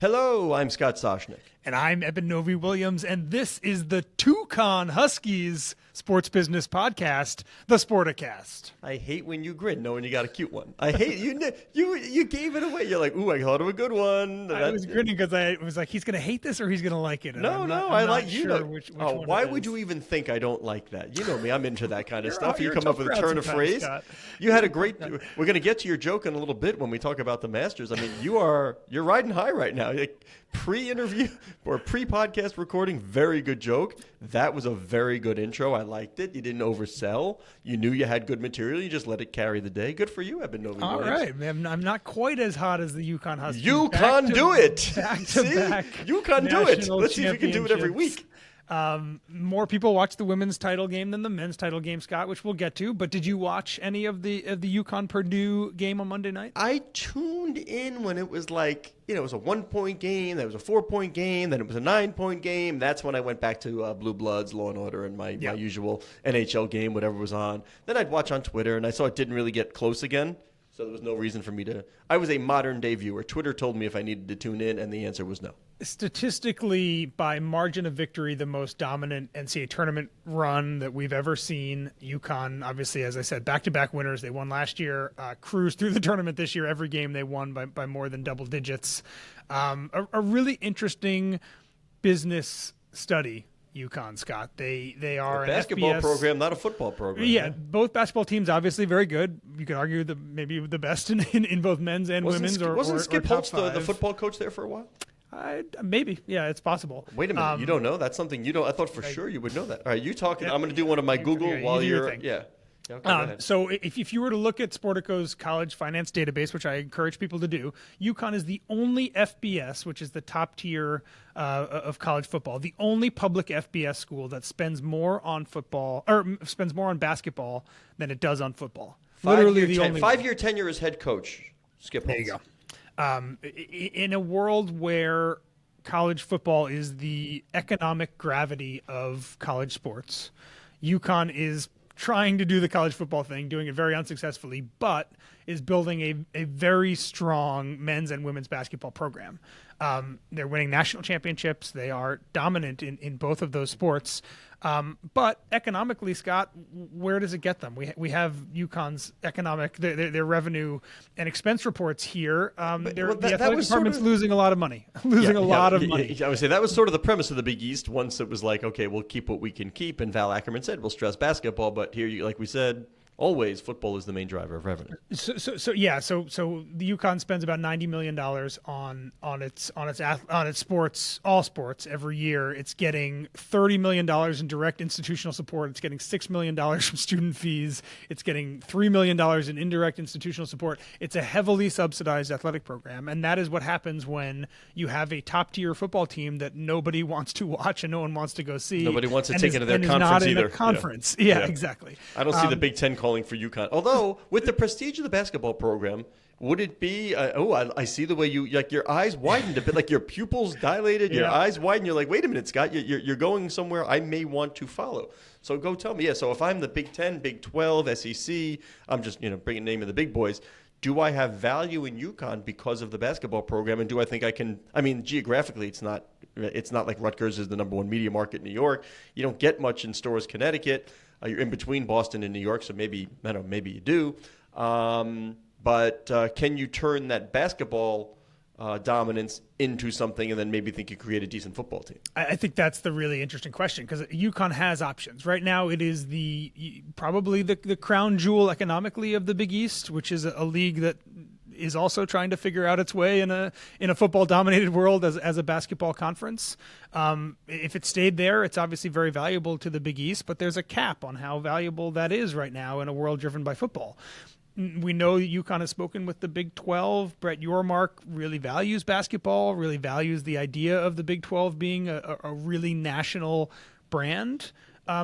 Hello, I'm Scott Soshnick. And I'm Eben Novi-Williams, and this is the UConn Huskies sports business podcast, the Sporticast. I hate when you grin knowing you got a cute one. I hate you gave it away. You're like, ooh, I thought of a good one. I was grinning because I was like, he's going to hate this or he's going to like it. And No, I'm like not you sure know. which Why would you even think I don't like that? You know me, I'm into that kind of stuff. You you're come a up with a turn of phrase. Scott. You had a great. We're going to get to your joke in a little bit when we talk about the Masters. I mean, you're riding high right now. Like, pre-interview or pre-podcast recording, very good joke. That was a very good intro. I liked it. You didn't oversell. You knew you had good material. You just let it carry the day. Good for you, Eben Novi. All right. I'm not quite as hot as the UConn Huskies. UConn do it. Back to See? back. UConn do it. Let's see if we can do it every week. More people watch the women's title game than the men's title game, Scott, which we'll get to. But did you watch any of the UConn Purdue game on Monday night? I tuned in when it was like, it was a 1-point game, then it was a 4-point game, then it was a 9-point game. That's when I went back to Blue Bloods, Law and Order, and my usual NHL game, whatever was on. Then I'd watch on Twitter, and I saw it didn't really get close again. So there was no reason for me to. I was a modern-day viewer. Twitter told me if I needed to tune in, and the answer was no. Statistically, by margin of victory, the most dominant NCAA tournament run that we've ever seen. UConn, obviously, as I said, back-to-back winners. They won last year, cruised through the tournament this year. Every game they won by more than double digits. A really interesting business study. UConn, Scott. They are a basketball program, not a football program. Yeah, both basketball teams obviously very good. You could argue maybe the best in both men's and women's. Wasn't Skip Holtz the the football coach there for a while? Maybe. Yeah, it's possible. Wait a minute. You don't know? That's something you don't. I thought for sure you would know that. All right, you talking. I'm going to do one of my Google while you're. Yeah. Okay, so if you were to look at Sportico's college finance database, which I encourage people to do, UConn is the only FBS, which is the top tier of college football, the only public FBS school that spends more on basketball than it does on football. Literally the only 5-year tenure as head coach. Skip Holtz. There you go. In a world where college football is the economic gravity of college sports, UConn is trying to do the college football thing, doing it very unsuccessfully, but is building a very strong men's and women's basketball program. They're winning national championships. They are dominant in both of those sports. But economically, Scott, where does it get them? We have UConn's economic, their revenue and expense reports here. The athletic department's losing a lot of money. A lot of money. I would say that was sort of the premise of the Big East. Once it was like, okay, we'll keep what we can keep. And Val Ackerman said, we'll stress basketball. But here, like we said, always football is the main driver of revenue. So the UConn spends about $90 million on its sports, all sports every year. It's getting $30 million in direct institutional support. It's getting $6 million from student fees. It's getting $3 million in indirect institutional support. It's a heavily subsidized athletic program, and that is what happens when you have a top tier football team that nobody wants to watch and no one wants to go see. Nobody wants to take into their conference either. Conference, yeah, exactly. I don't see the Big Ten calling for UConn. Although, with the prestige of the basketball program, would it be, I see the way your eyes widened a bit, like your pupils dilated, your eyes widened. You're like, wait a minute, Scott, you're going somewhere I may want to follow. So go tell me. Yeah, so if I'm the Big 10, Big 12, SEC, I'm just, bringing the name of the big boys. Do I have value in UConn because of the basketball program? And do I think I can, geographically, it's not like Rutgers is the number one media market in New York. You don't get much in Storrs, Connecticut. You're in between Boston and New York, so maybe you do. But can you turn that basketball dominance into something and then maybe think you create a decent football team? I think that's the really interesting question because UConn has options. Right now it is probably the crown jewel economically of the Big East, which is a league that is also trying to figure out its way in a football dominated world as a basketball conference. If it stayed there, it's obviously very valuable to the Big East, but there's a cap on how valuable that is right now in a world driven by football. We know that UConn has spoken with the Big 12. Brett Yormark really values basketball, really values the idea of the Big 12 being a really national brand.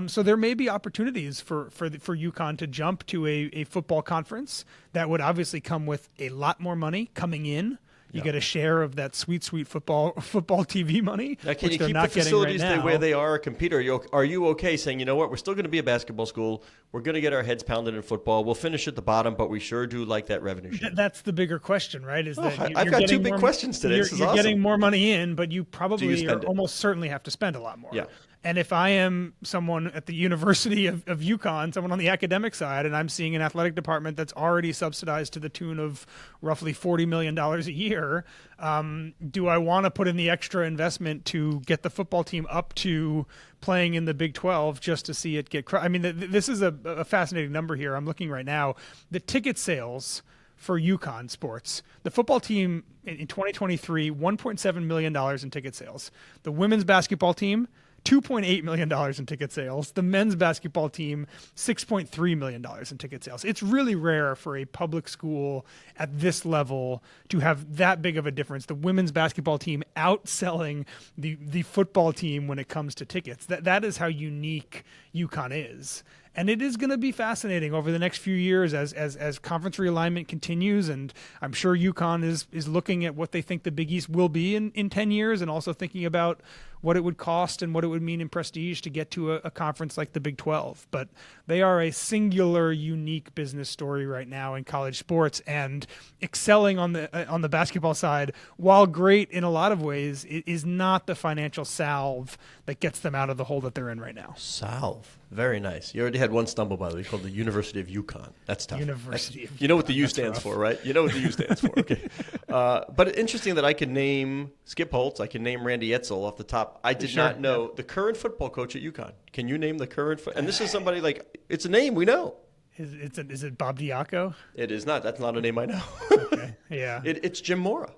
So there may be opportunities for UConn to jump to a football conference that would obviously come with a lot more money coming in You get a share of that sweet football TV money. Now, can which you they're keep not the getting facilities right now. where they are a compete? Are you okay saying, you know what, we're still going to be a basketball school. We're going to get our heads pounded in football. We'll finish at the bottom, but we sure do like that revenue share. That's the bigger question, right? Is that I've got two big questions today. This is you're awesome. getting more money in, but you probably spend it? almost certainly have to spend a lot more. Yeah. And if I am someone at the University of UConn, someone on the academic side, and I'm seeing an athletic department that's already subsidized to the tune of roughly $40 million a year, do I want to put in the extra investment to get the football team up to playing in the Big 12 just to see it get I mean, this is a fascinating number here. I'm looking right now. The ticket sales for UConn sports, the football team in 2023, $1.7 million in ticket sales. The women's basketball team, $2.8 million in ticket sales. The men's basketball team, $6.3 million in ticket sales. It's really rare for a public school at this level to have that big of a difference. The women's basketball team outselling the football team when it comes to tickets. That is how unique UConn is. And it is going to be fascinating over the next few years as conference realignment continues. And I'm sure UConn is looking at what they think the Big East will be in 10 years and also thinking about what it would cost and what it would mean in prestige to get to a conference like the Big 12. But they are a singular, unique business story right now in college sports, and excelling on the basketball side, while great in a lot of ways, it is not the financial salve that gets them out of the hole that they're in right now. Salve. Very nice. You already had one stumble, by the way, called the University of UConn. That's tough. You know what the U stands for, right? You know what the U stands for. Okay. But interesting that I can name Skip Holtz. I can name Randy Edsel off the top. I did not know the current football coach at UConn. Can you name the current? And this is somebody like, it's a name we know. Is it Bob Diaco? It is not. That's not a name I know. Okay. Yeah. It's Jim Mora.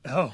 Oh.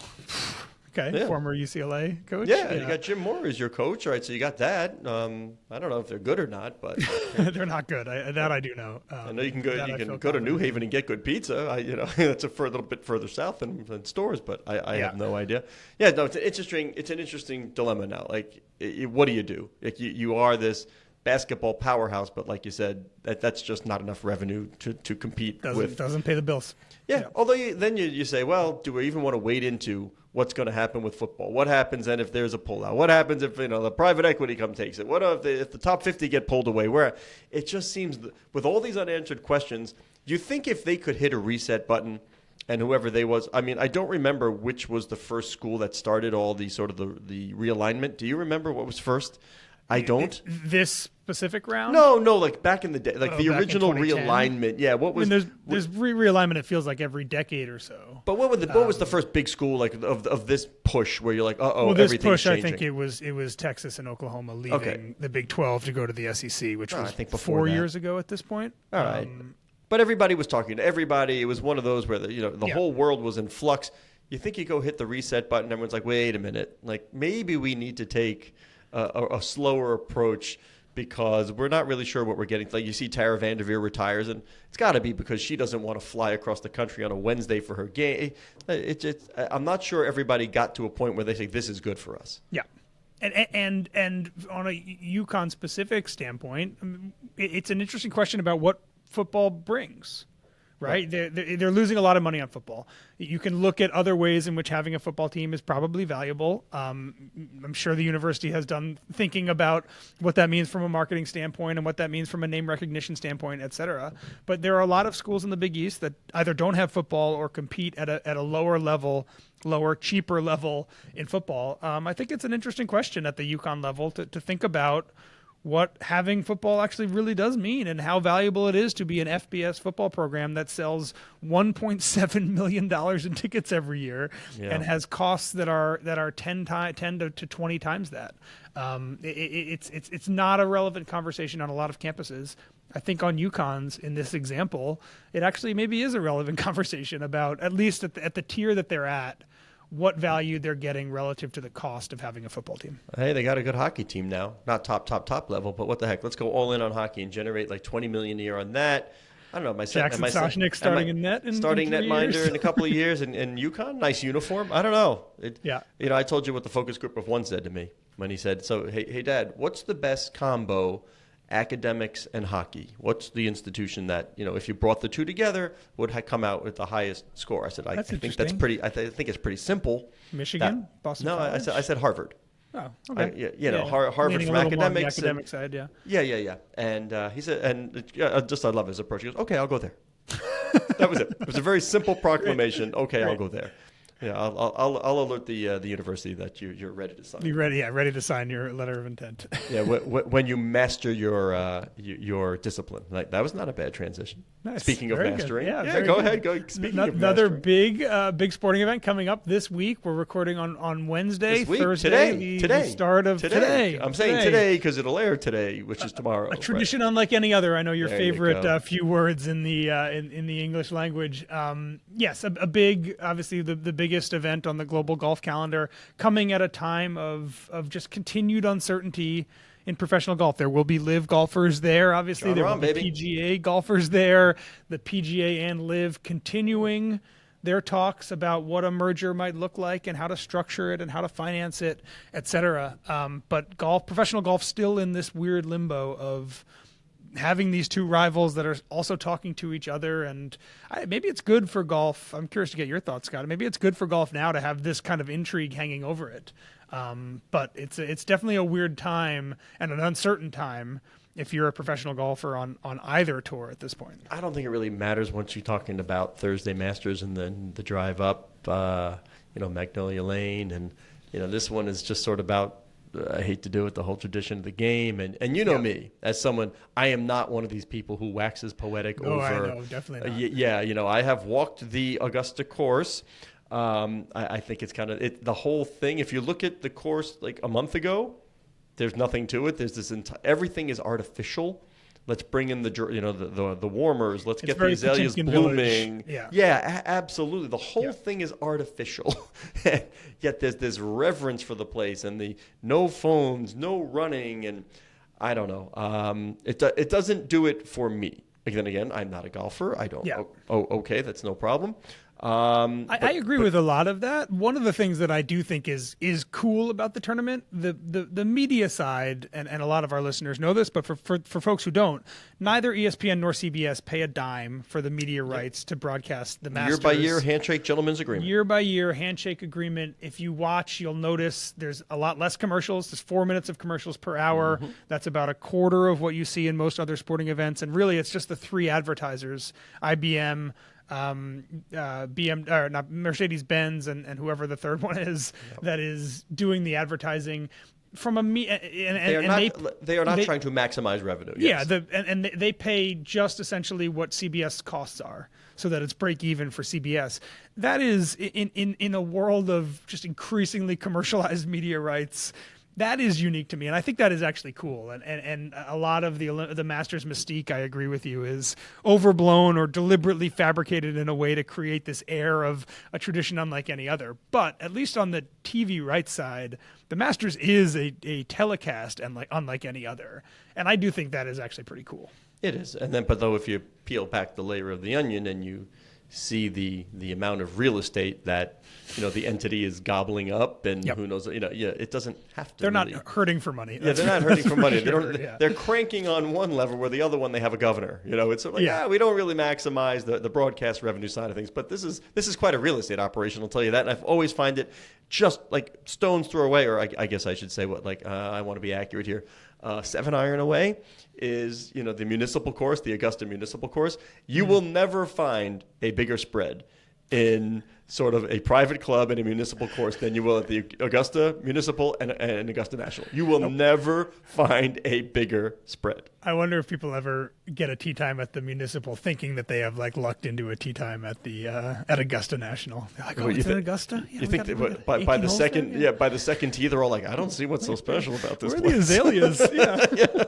Okay, yeah. Former UCLA coach. Yeah, you got Jim Moore as your coach, right? So you got that. I don't know if they're good or not, but they're not good. I do know. I know you can go. You can go to New Haven and get good pizza. That's a little bit further south than stores, but I have no idea. Yeah, no, it's interesting. It's an interesting dilemma now. Like, what do you do? Like, you are this basketball powerhouse, but like you said, that's just not enough revenue to compete with. Doesn't pay the bills. Yeah. Although then you say, well, do we even want to wade into what's going to happen with football? What happens then if there's a pullout? What happens if the private equity takes it? What if the top 50 get pulled away? Where it just seems with all these unanswered questions, you think if they could hit a reset button, and whoever they was, I mean, I don't remember which was the first school that started all the sort of the realignment. Do you remember what was first? I don't. This specific round? No, like back in the day, like the back original in 2010? realignment. Yeah, what was? I mean, there's realignment. It feels like every decade or so. But what was the first big school like of this push where you're like, this everything's push, changing? I think it was Texas and Oklahoma leaving the Big 12 to go to the SEC, which was I think 4 years ago at this point. All right. But everybody was talking to everybody. It was one of those where the whole world was in flux. You think you go hit the reset button, everyone's like, wait a minute, like maybe we need to take a slower approach because we're not really sure what we're getting. Like you see Tara Vanderveer retires, and it's got to be because she doesn't want to fly across the country on a Wednesday for her game. I'm not sure everybody got to a point where they say this is good for us. Yeah. And on a UConn specific standpoint, it's an interesting question about what football brings. Right? They're losing a lot of money on football. You can look at other ways in which having a football team is probably valuable. I'm sure the university has done thinking about what that means from a marketing standpoint and what that means from a name recognition standpoint, et cetera. But there are a lot of schools in the Big East that either don't have football or compete at a lower level, cheaper level in football. I think it's an interesting question at the UConn level to think about what having football actually really does mean and how valuable it is to be an FBS football program that sells $1.7 million in tickets every year and has costs that are 10 to 20 times that. It's not a relevant conversation on a lot of campuses. I think on UConn's, in this example, it actually maybe is a relevant conversation about, at least at the tier that they're at, what value they're getting relative to the cost of having a football team. Hey, they got a good hockey team now. Not top level, but what the heck? Let's go all in on hockey and generate like $20 million a year on that. I don't know. Jackson Soshnick starting in net in starting 3 netminder years. in a couple of years, and UConn, nice uniform. I don't know. I told you what the focus group of one said to me when he said, "So hey, Dad, what's the best combo academics, and hockey. What's the institution that, if you brought the two together, would come out with the highest score? I said, I think that's pretty. I think it's pretty simple. Michigan, Boston. No, College? I said Harvard. Oh, okay. Harvard Leaning from a little more on the academics. academic side, yeah. Yeah. And he said, I love his approach. He goes, okay, I'll go there. That was it. It was a very simple proclamation. Okay, I'll go there. Yeah, I'll alert the university that you're ready to sign. You're ready, ready to sign your letter of intent. Yeah, when you master your discipline, like that was not a bad transition. Nice. Speaking of Very mastering, good. go ahead. Speaking of another mastering. big sporting event coming up this week. We're recording on Wednesday, This week, Thursday, today, the start of today. I'm saying today because it'll air today, which is tomorrow. A tradition unlike any other. I know your There you favorite go. few words in the English language. Yes, a big, obviously the biggest event on the global golf calendar, coming at a time of just continued uncertainty in professional golf. There will be live golfers there, obviously. John There will Rahm, be baby. PGA golfers there. The PGA and live continuing their talks about what a merger might look like and how to structure it and how to finance it, etc. But professional golf, still in this weird limbo of having these two rivals that are also talking to each other. And maybe it's good for golf. I'm curious to get your thoughts, Scott. Maybe it's good for golf now to have this kind of intrigue hanging over it. But it's definitely a weird time and an uncertain time if you're a professional golfer on either tour at this point. I don't think it really matters once you're talking about Thursday Masters and then the drive up, Magnolia Lane. And, this one is just sort of about, I hate to do it, the whole tradition of the game. And me, as someone, I am not one of these people who waxes poetic over. I know, definitely not. I have walked the Augusta course. I think it's kind of the whole thing. If you look at the course like a month ago, there's nothing to it. There's this everything is artificial. Let's bring in the warmers. Let's get the azaleas blooming. Village. Yeah, absolutely. The whole thing is artificial. Yet there's this reverence for the place and the no phones, no running, and I don't know. It doesn't do it for me. Again, I'm not a golfer. I don't. Yeah. Okay, that's no problem. I agree with a lot of that. One of the things that I do think is cool about the tournament, the media side, and a lot of our listeners know this, but for folks who don't, neither ESPN nor CBS pay a dime for the media rights to broadcast the Masters. Year by year handshake gentleman's agreement. Year by year handshake agreement. If you watch, you'll notice there's a lot less commercials. There's 4 minutes of commercials per hour. Mm-hmm. That's about a quarter of what you see in most other sporting events. And really, it's just the three advertisers, IBM, not Mercedes-Benz and whoever the third one is that is doing the advertising from they are not trying to maximize revenue. Yes. Yeah, and they pay just essentially what CBS costs are, so that it's break even for CBS. That is in a world of just increasingly commercialized media rights. That is unique to me, and I think that is actually cool. And a lot of the Masters mystique, I agree with you, is overblown or deliberately fabricated in a way to create this air of a tradition unlike any other. But at least on the TV rights side, the Masters is a telecast and unlike any other. And I do think that is actually pretty cool. It is. But if you peel back the layer of the onion and you see the amount of real estate that the entity is gobbling up, and who knows, it doesn't have to. They're not hurting for money. Yeah, they're not hurting for money. Sure, They're cranking on one level where the other one they have a governor. It's like we don't really maximize the broadcast revenue side of things, but this is quite a real estate operation. I'll tell you that. And I've always find it just like stones throw away, or I guess I should say I want to be accurate here. 7 iron away is the municipal course, the Augusta municipal course. You will never find a bigger spread in sort of a private club and a municipal course than you will at the Augusta Municipal and Augusta National. You will never find a bigger spread. I wonder if people ever get a tee time at the municipal thinking that they have lucked into a tee time at the at Augusta National. They're like, it's in Augusta? Yeah, you think that by the second by the second tee they're all like, I don't see what's so special about this place. Where are the azaleas? Yeah.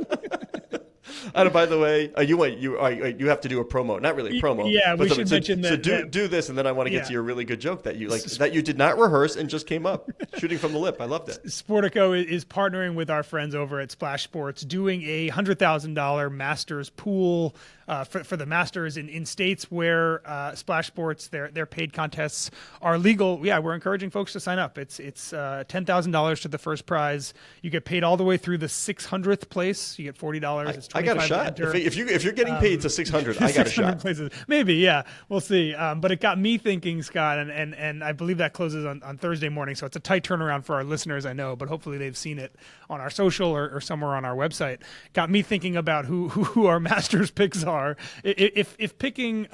And by the way, you have to do a promo. Not really a promo. Yeah, we should mention that. So do this, and then I want to get to your really good joke that you did not rehearse and just came up shooting from the lip. I loved it. Sportico is partnering with our friends over at Splash Sports, doing a $100,000 Masters pool for the Masters in states where splash sports, their paid contests are legal. Yeah, we're encouraging folks to sign up. It's $10,000 to the first prize. You get paid all the way through the 600th place. You get $40. It's $25 I got a shot. If you're getting paid to 600, I got a shot. Places. Maybe, yeah, we'll see. But it got me thinking, Scott, and I believe that closes on Thursday morning, so it's a tight turnaround for our listeners, I know, but hopefully they've seen it on our social or somewhere on our website. Got me thinking about who our Masters picks are. If picking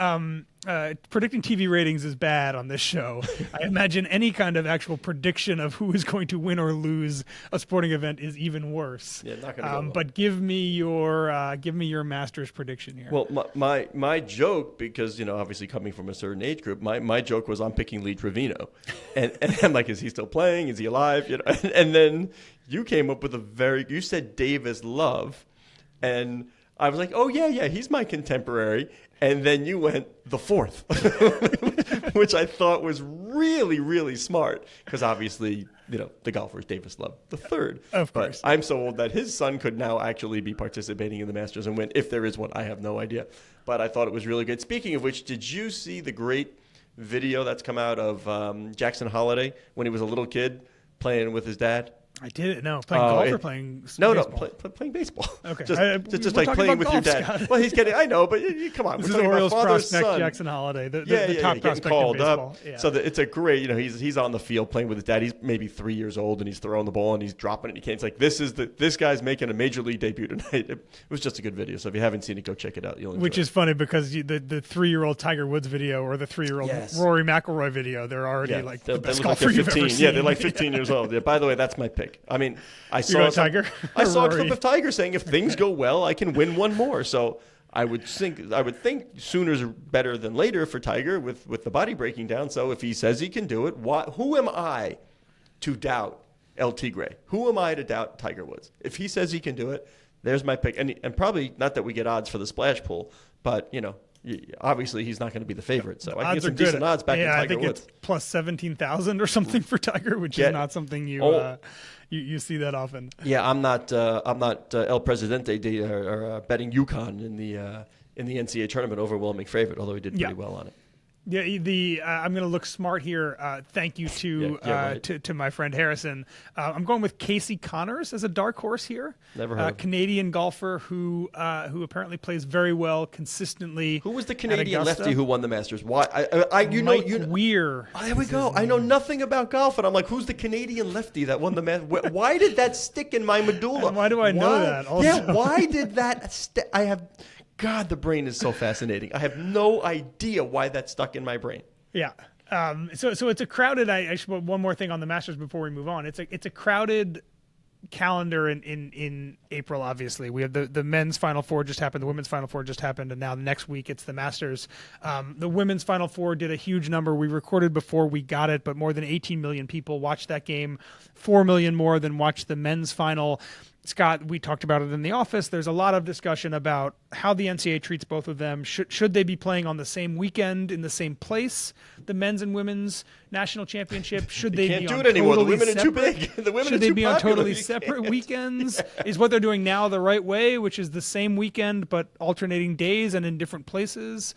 predicting TV ratings is bad on this show, I imagine any kind of actual prediction of who is going to win or lose a sporting event is even worse. Yeah, not gonna go well. But give me your Masters prediction here. Well, my joke, because obviously coming from a certain age group, my joke was I'm picking Lee Trevino, and I'm like, is he still playing? Is he alive? And then you came up with you said Davis Love, and I was like, oh yeah, he's my contemporary. And then you went the fourth, which I thought was really, really smart, because obviously, the golfer is Davis Love the third. Of course. But I'm so old that his son could now actually be participating in the Masters and win, if there is one. I have no idea. But I thought it was really good. Speaking of which, did you see the great video that's come out of Jackson Holliday when he was a little kid playing with his dad? I did. No, playing golf or playing baseball? No, playing baseball. Okay. Just like playing with golf, your dad. Scott. Well, he's getting, I know, but come on. This we're is talking Orioles about father's prospect son. Jackson Holliday, the top getting prospect called in baseball. up. Yeah. So it's a great, he's on the field playing with his dad. He's maybe 3 years old, and he's throwing the ball, and he's dropping it. And he can't. It's like, this guy's making a major league debut tonight. It was just a good video. So if you haven't seen it, go check it out. Which is funny, because the 3-year-old Tiger Woods video or the 3-year-old Rory McIlroy video, they're already the best golfer you've ever seen. Yeah, they're like 15 years old. Yeah, by the way, that's my pick. I mean, I saw Tiger. I saw a clip of Tiger saying, if things go well, I can win one more. So I would think sooner's better than later for Tiger with the body breaking down. So if he says he can do it, who am I to doubt El Tigre? Who am I to doubt Tiger Woods? If he says he can do it, there's my pick. And probably not that we get odds for the splash pool, but obviously he's not going to be the favorite. So I think some decent odds back in Tiger Woods. It's plus 17,000 or something for Tiger, which is not something you see that often. Yeah, I'm not El Presidente or betting UConn in the NCAA tournament, overwhelming favorite, although he did pretty well on it. Yeah, I'm going to look smart here. Thank you to my friend Harrison. I'm going with Casey Connors as a dark horse here. Never heard of him. Canadian golfer who apparently plays very well consistently. Who was the Canadian lefty who won the Masters? Why? Mike Weir. Oh, there we go. I know nothing about golf, and I'm like, who's the Canadian lefty that won the Masters? Why did that stick in my medulla? And why do I know that? Also? Yeah, why did that? I have. God, the brain is so fascinating. I have no idea why that stuck in my brain. Yeah. So it's a crowded. I should put one more thing on the Masters before we move on. It's a crowded calendar in April. Obviously, we have the men's Final Four just happened, the women's Final Four just happened, and now next week it's the Masters. The women's Final Four did a huge number. We recorded before we got it, but more than 18 million people watched that game. 4 million more than watched the men's final. Scott, we talked about it in the office. There's a lot of discussion about how the NCAA treats both of them. Should they be playing on the same weekend in the same place? The men's and women's national championship. Should they can't be do on it anymore. Totally The women are too separate? big. The women Should are they too be on popular. totally separate weekends? Is what they're doing now the right way, which is the same weekend but alternating days and in different places?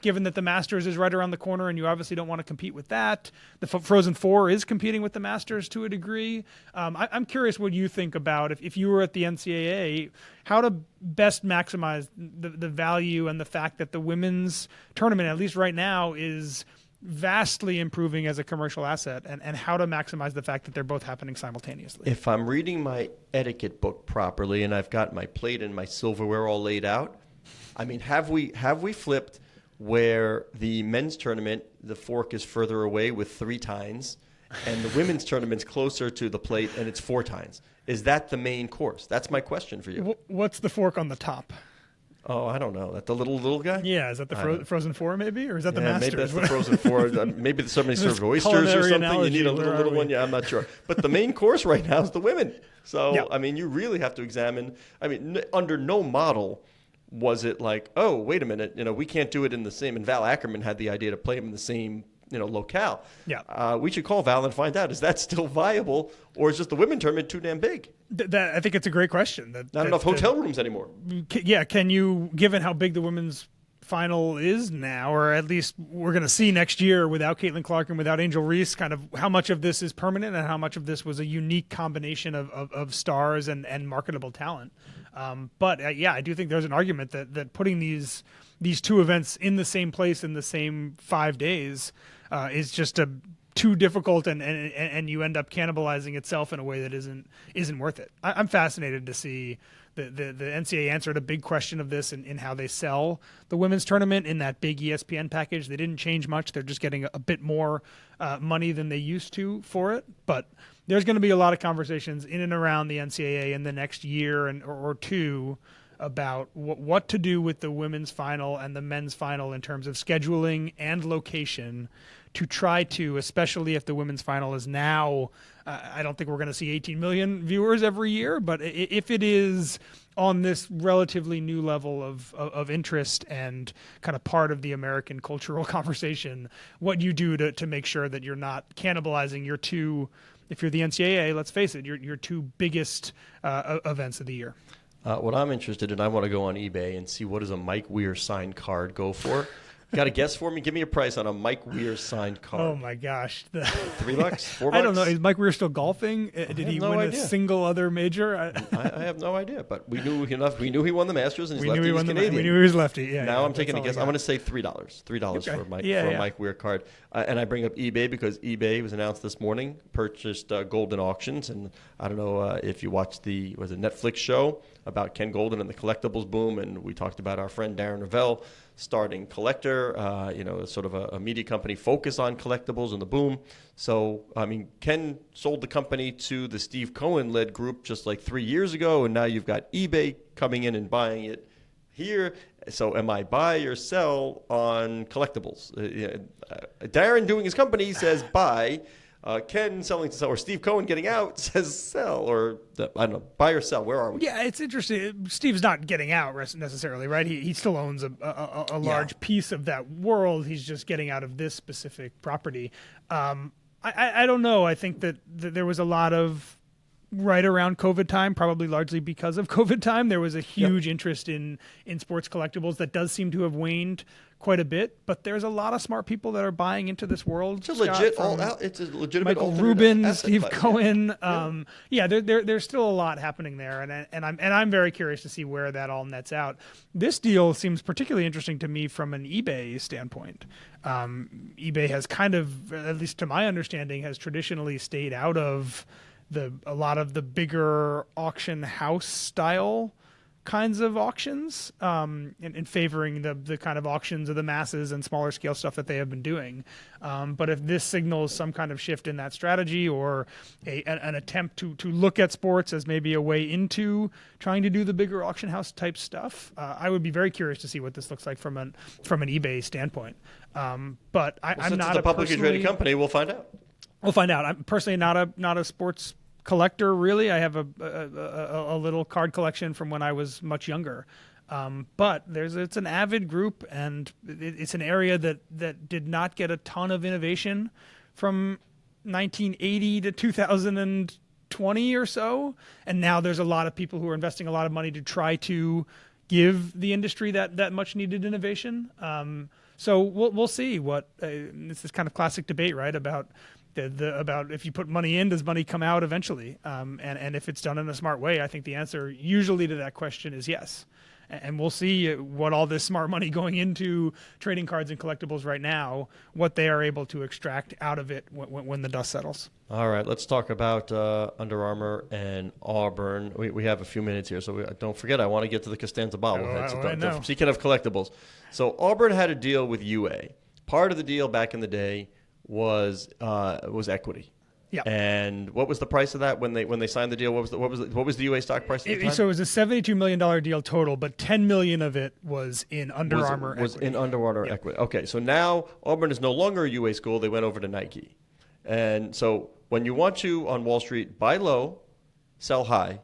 Given that the Masters is right around the corner and you obviously don't want to compete with that. The Frozen Four is competing with the Masters to a degree. I'm curious what you think about if you were at the NCAA, how to best maximize the value and the fact that the women's tournament, at least right now, is vastly improving as a commercial asset, and how to maximize the fact that they're both happening simultaneously. If I'm reading my etiquette book properly and I've got my plate and my silverware all laid out, I mean, have we flipped where the men's tournament, the fork is further away with 3 tines, and the women's tournament's closer to the plate and it's 4 tines? Is that the main course? That's my question for you. What's the fork on the top? Oh, I don't know. That the little guy? Yeah, is that the Frozen Four maybe? Or is that the Masters? Maybe that's the Frozen Four. Maybe somebody served oysters or something. You need a little one. Yeah, I'm not sure. But the main course right now is the women. So, yeah. I mean, you really have to examine. I mean, under no model was it like, oh, wait a minute, we can't do it in the same. And Val Ackerman had the idea to play them in the same locale. Yeah. We should call Val and find out, is that still viable, or is just the women's tournament too damn big? I think it's a great question. Not enough hotel rooms anymore. Yeah, can you, given how big the women's final is now, or at least we're going to see next year without Caitlin Clark and without Angel Reese, kind of how much of this is permanent and how much of this was a unique combination of stars and marketable talent. But I do think there's an argument that putting these two events in the same place in the same 5 days is just too difficult, and you end up cannibalizing itself in a way that isn't worth it. I'm fascinated to see the NCAA answered a big question of this in how they sell the women's tournament in that big ESPN package. They didn't change much. They're just getting a bit more money than they used to for it. But there's going to be a lot of conversations in and around the NCAA in the next year or two about what to do with the women's final and the men's final in terms of scheduling and location to try to, especially if the women's final is now, I don't think we're going to see 18 million viewers every year, but if it is on this relatively new level of interest and kind of part of the American cultural conversation, what you do to make sure that you're not cannibalizing your two, if you're the NCAA, let's face it, your two biggest events of the year. What I'm interested in, I want to go on eBay and see what does a Mike Weir signed card go for. Got a guess for me? Give me a price on a Mike Weir signed card. Oh my gosh, $3, $4? I don't know. Is Mike Weir still golfing? Did he win idea. a single other major? I have no idea, but we knew enough. We knew he won the Masters, and he's lefty. He's Canadian. We knew he was lefty. Yeah. Now I'm taking a guess. I'm going to say $3. $3 for a Mike Weir card. And I bring up eBay because eBay was announced this morning, purchased Golden Auctions, and I don't know if you watched the Netflix show about Ken Golden and the collectibles boom, and we talked about our friend Darren Ravel starting Collector, sort of a media company focused on collectibles and the boom. So, I mean, Ken sold the company to the Steve Cohen-led group just like 3 years ago, and now you've got eBay coming in and buying it here. So am I buy or sell on collectibles? Darren doing his company says buy. Ken selling to sell, or Steve Cohen getting out says sell, or I don't know, buy or sell. Where are we? Yeah, it's interesting. Steve's not getting out necessarily, right? He still owns a large piece of that world. He's just getting out of this specific property. I don't know. I think that there was a lot of right around COVID time, probably largely because of COVID time. There was a huge interest in sports collectibles that does seem to have waned quite a bit, but there's a lot of smart people that are buying into this world. It's a legitimate Michael Rubin, Steve Cohen. There's still a lot happening there, and I'm very curious to see where that all nets out. This deal seems particularly interesting to me from an eBay standpoint. eBay has kind of, at least to my understanding, has traditionally stayed out of a lot of the bigger auction house style kinds of auctions, in favoring the kind of auctions of the masses and smaller scale stuff that they have been doing. But if this signals some kind of shift in that strategy, or an attempt to look at sports as maybe a way into trying to do the bigger auction house type stuff, I would be very curious to see what this looks like from an eBay standpoint. But I'm not a publicly traded company. We'll find out. We'll find out. I'm personally not a sports collector, really. I have a little card collection from when I was much younger. But it's an avid group, and it's an area that did not get a ton of innovation from 1980 to 2020 or so. And now there's a lot of people who are investing a lot of money to try to give the industry that much needed innovation. So we'll see what this is kind of classic debate, right? About about if you put money in, does money come out eventually? And if it's done in a smart way, I think the answer usually to that question is yes. And we'll see what all this smart money going into trading cards and collectibles right now, what they are able to extract out of it when the dust settles. All right, let's talk about Under Armour and Auburn. We have a few minutes here, so don't forget, I want to get to the Costanza bobblehead. Speaking of collectibles, so Auburn had a deal with UA. Part of the deal back in the day was equity. Yeah. And what was the price of that when they signed the deal? What was the UA stock price at the time? So it was a $72 million deal total, but $10 million of it was in Under Armour equity. Was in Under Armour equity. Okay, so now Auburn is no longer a UA school. They went over to Nike. And so when you want to, on Wall Street, buy low, sell high,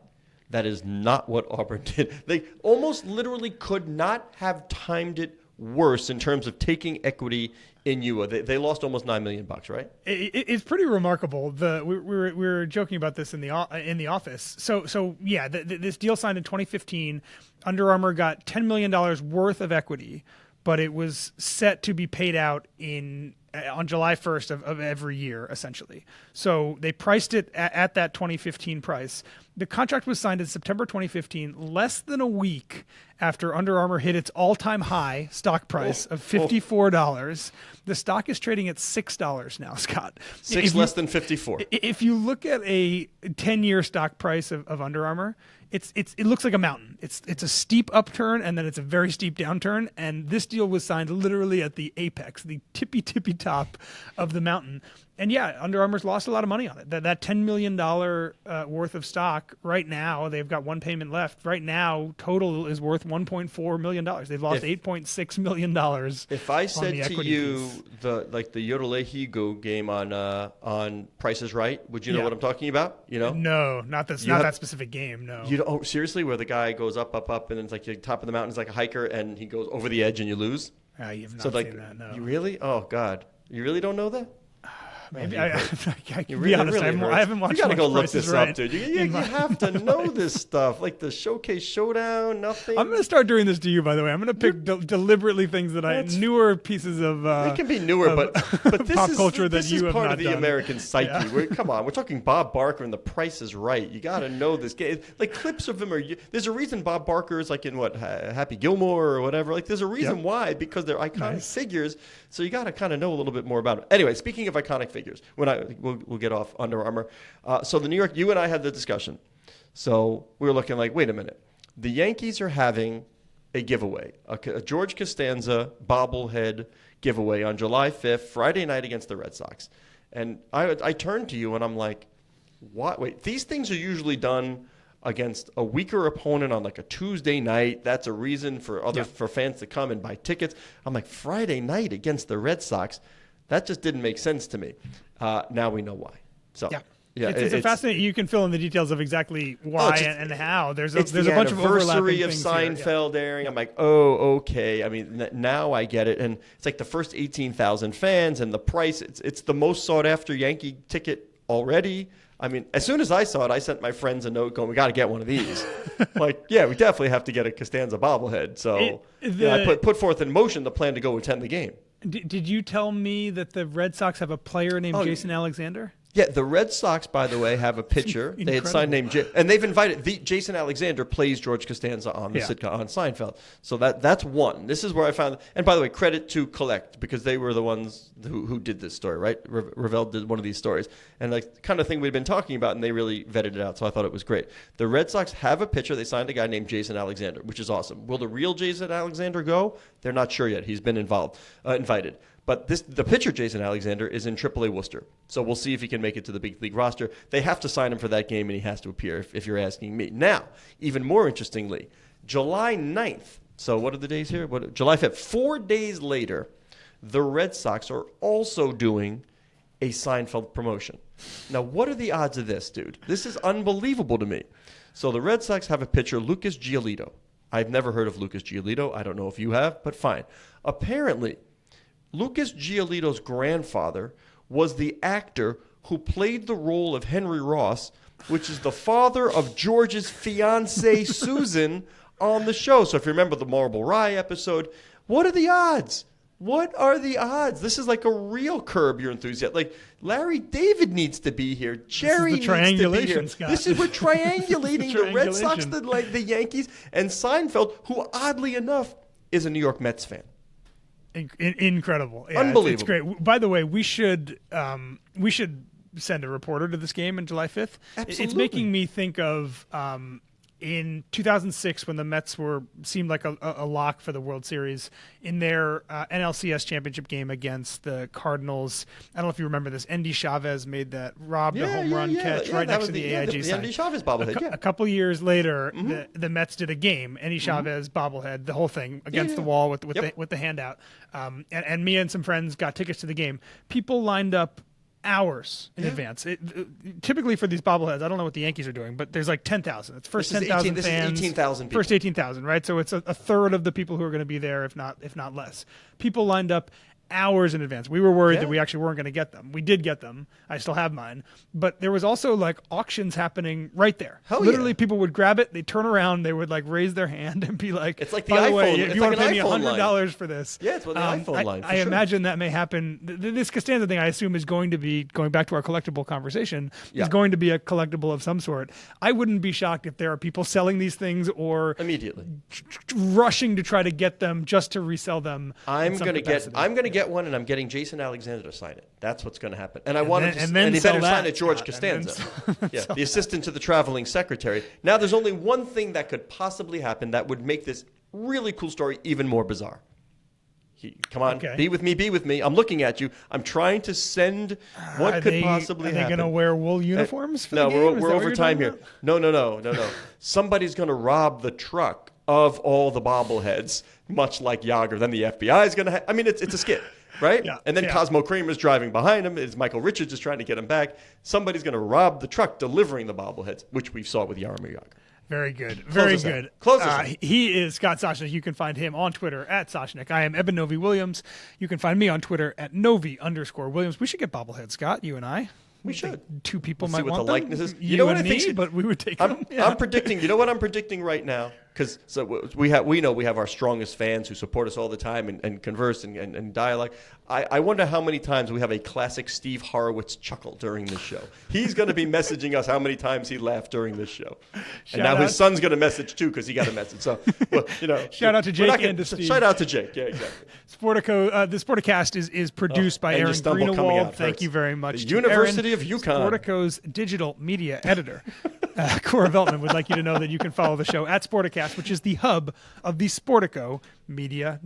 that is not what Auburn did. They almost literally could not have timed it worse in terms of taking equity in UA? They lost almost $9 million, right? It's pretty remarkable. We were joking about this in the office. So yeah, this deal signed in 2015. Under Armour got $10 million worth of equity, but it was set to be paid out on July 1st of every year, essentially. So they priced it at that 2015 price. The contract was signed in September 2015, less than a week after Under Armour hit its all-time high stock price of $54. The stock is trading at $6 now, Scott. Less than 54. If you look at a 10-year stock price of Under Armour, it looks like a mountain. It's a steep upturn, and then it's a very steep downturn. And this deal was signed literally at the apex, the tippy top of the mountain. And yeah, Under Armour's lost a lot of money on it. That $10 million worth of stock right now, they've got one payment left. Right now, total is worth $1.4 million. They've lost $8.6 million. If I said to you piece. the Yodelehigo game on Price is Right, would you know what I'm talking about? You know? No, not that specific game. No. Oh, seriously? Where the guy goes up, and then it's like the top of the mountain is like a hiker, and he goes over the edge, and you lose. You have not seen that. No. You really? Oh God, you really don't know that? Maybe I can be honest. I haven't watched. You gotta go look Price this Right up, dude. You have to know this stuff, like the Showcase Showdown. Nothing. I'm gonna start doing this to you, by the way. I'm gonna pick deliberately things that newer pieces of. It can be newer, but this pop is culture this that you is have part not of the done. American psyche. Come on, we're talking Bob Barker and The Price is Right. You gotta know this game. Like clips of him there's a reason Bob Barker is like in Happy Gilmore or whatever. Like there's a reason why, because they're iconic figures. So you gotta kind of know a little bit more about them. Anyway, speaking of iconic figures, we'll get off Under Armour. So the New York, you and I had the discussion. So we were looking like, wait a minute. The Yankees are having a giveaway, a George Costanza bobblehead giveaway on July 5th, Friday night against the Red Sox. And I turned to you and I'm like, what? Wait, these things are usually done against a weaker opponent on like a Tuesday night. That's a reason for fans to come and buy tickets. I'm like, Friday night against the Red Sox? That just didn't make sense to me. Now we know why. So it's fascinating. You can fill in the details of exactly why and how. There's a bunch of anniversary overlapping of things Seinfeld airing. I'm like, oh, okay. I mean, now I get it. And it's like the first 18,000 fans and the price. It's the most sought after Yankee ticket already. I mean, as soon as I saw it, I sent my friends a note going, we got to get one of these. Like, yeah, we definitely have to get a Costanza bobblehead. So I put forth in motion the plan to go attend the game. Did you tell me that the Red Sox have a player named Jason Alexander? Yeah, the Red Sox, by the way, have a pitcher. They had signed named and they've invited Jason Alexander plays George Costanza on the sitcom on Seinfeld. So that's one. This is where I found. And by the way, credit to Collect because they were the ones who did this story, right? Ravel did one of these stories, and like kind of thing we'd been talking about, and they really vetted it out. So I thought it was great. The Red Sox have a pitcher. They signed a guy named Jason Alexander, which is awesome. Will the real Jason Alexander go? They're not sure yet. He's been invited. But the pitcher, Jason Alexander, is in AAA Worcester. So we'll see if he can make it to the big league roster. They have to sign him for that game, and he has to appear, if you're asking me. Now, even more interestingly, July 9th, so what are the days here? July 5th, 4 days later, the Red Sox are also doing a Seinfeld promotion. Now, what are the odds of this, dude? This is unbelievable to me. So the Red Sox have a pitcher, Lucas Giolito. I've never heard of Lucas Giolito. I don't know if you have, but fine. Apparently, Lucas Giolito's grandfather was the actor who played the role of Henry Ross, which is the father of George's fiancée, Susan, on the show. So if you remember the Marble Rye episode, what are the odds? What are the odds? This is like a real Curb Your Enthusiasm. Like, Larry David needs to be here. Jerry needs to be here. Scott. We're triangulating the Red Sox, the Yankees, and Seinfeld, who oddly enough is a New York Mets fan. Incredible. Yeah, Unbelievable. It's great. By the way, we should send a reporter to this game on July 5th. Absolutely. It's making me think of in 2006 when the Mets seemed like a lock for the World Series in their NLCS championship game against the Cardinals. I don't know if you remember this. Endy Chavez made that robbed a home run catch right next to the AIG sign. The Endy Chavez bobblehead, A couple years later, the Mets did a game, Endy Chavez bobblehead, the whole thing against the wall with the handout. And me and some friends got tickets to the game. People lined up hours in advance. Typically for these bobbleheads, I don't know what the Yankees are doing, but there's like 10,000. It's first 10,000 fans. This is 18,000 people. First 18,000, right? So it's a third of the people who are going to be there, if not less. People lined up hours in advance. We were worried that we actually weren't going to get them. We did get them. I still have mine. But there was also like auctions happening right there. Literally, people would grab it, they'd turn around, they would like raise their hand and be like, it's like the by the iPhone. way, if it's you like want to pay me $100 for this. Yeah, it's the iPhone line. I imagine that may happen. This Costanza thing, I assume, is going to be, going back to our collectible conversation, is going to be a collectible of some sort. I wouldn't be shocked if there are people selling these things or immediately rushing to try to get them just to resell them. I'm going to get one, and I'm getting Jason Alexander to sign it. That's what's going to happen. And I want him to, and he better sign it, George Costanza. The assistant to the traveling secretary. Now, there's only one thing that could possibly happen that would make this really cool story even more bizarre. Come on, be with me. I'm looking at you. I'm trying to send what could possibly happen. Are they going to wear wool uniforms for no, the game? we're over time here. No. Somebody's going to rob the truck of all the bobbleheads, much like Yager. Then the FBI is going to I mean, it's a skit. Right? And then Cosmo Kramer's driving behind him. It's Michael Richards is trying to get him back. Somebody's going to rob the truck delivering the bobbleheads, which we saw with Armour Yager. Very good. Very good. He is Scott Soshnick. You can find him on Twitter at Soshnick. I am Eben Novi Williams. You can find me on Twitter at Novi_Williams. We should get bobbleheads, Scott, you and I. We should. Two people Let's might see what want the them. likeness is. You know what I think? But we would take them. I'm predicting. You know what I'm predicting right now? Because we know we have our strongest fans who support us all the time and converse and dialogue. I wonder how many times we have a classic Steve Horowitz chuckle during this show. He's going to be messaging us how many times he laughed during this show. And now his son's going to message too because he got a message. So, shout out to Jake and to Steve. Shout out to Jake. Yeah, exactly. Sportico. The Sporticast is produced by Aaron Greenewald. Thank you very much. The University of UConn. Sportico's digital media editor. Cora Veltman would like you to know that you can follow the show at Sporticast, which is the hub of the Sportico media